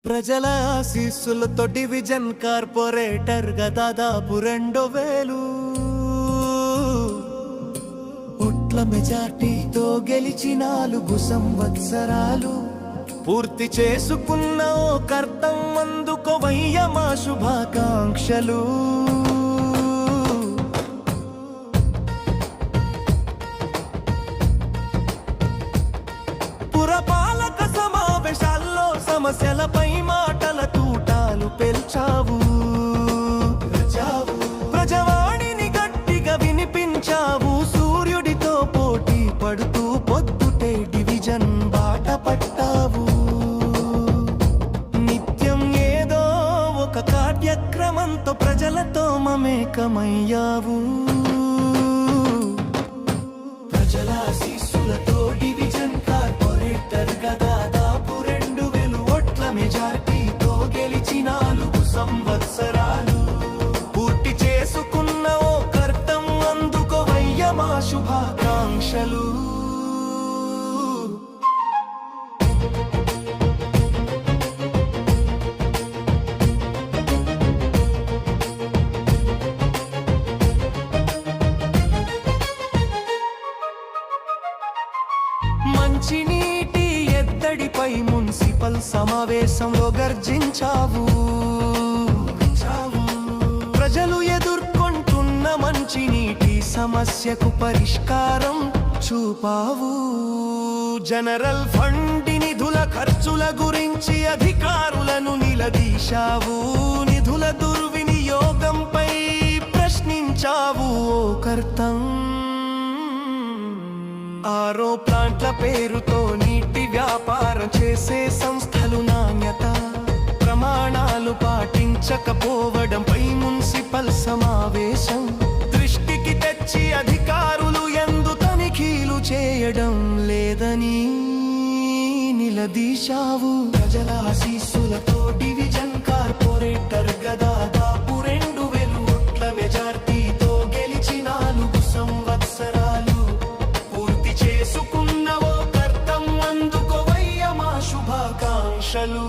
ప్రజల ఆశీస్సులతో division corporator గా దాదాపు 2000 ఓట్ల మెజార్టీతో గెలిచి 4 సంవత్సరాలు పూర్తి చేసుకున్న ఓ కర్తం అందుకోవయ్య మా శుభాకాంక్షలు. పురపాలక సమావేశాల్లో సమస్యలపై మాటల తూటాలు పెల్చావు. ప్రజవాణిని గట్టిగా వినిపించావు. సూర్యుడితో పోటీ పడుతూ పొద్దుటే డివిజన్ బాట పట్టావు. నిత్యం ఏదో ఒక కార్యక్రమంతో ప్రజలతో మమేకమయ్యావు. ప్రజల ఆశీస్సులతో డివిజన్ కార్పొరేటర్ గా దాదాపు 2000 ఓట్ల మెజార్టీతో గెలిచి 4 సంవత్సరాలు పూర్తి చేసుకున్న ఓ కర్తం అందుకోవయ్య మా శుభాకాంక్షలు. మంచినీటి ఎద్దడిపై మున్సిపల్ సమావేశంలో గర్జించావు. ప్రజలు ఎదుర్కొంటున్న మంచినీటి సమస్యకు పరిష్కారం చూపావు. జనరల్ ఫండ్ నిధుల ఖర్చుల గురించి అధికారులను నిలదీశావు. నిధుల దుర్వినియోగంపై ప్రశ్నించావు ఓ కర్తం. ఆరో ప్లాంట్ల పేరుతో నీటి వ్యాపారం చేసే సంస్థలు నాణ్యత ప్రమాణాలు పాటించకపోవడంపై మున్సిపల్ సమావేశం దృష్టికి తెచ్చి అధికారులు ఎందు తనిఖీలు చేయడం లేదని నిలదీశావు. ప్రజల ఆశీస్సులతో డివిజన్ కార్పొరేటర్ గా దాదాపు 2000 ఓట్ల మెజార్టీతో గెలిచి 4 సంవత్సరాలు పూర్తి చేసుకున్న ఓ కర్తం అందుకోవయ్య మా శుభాకాంక్షలు.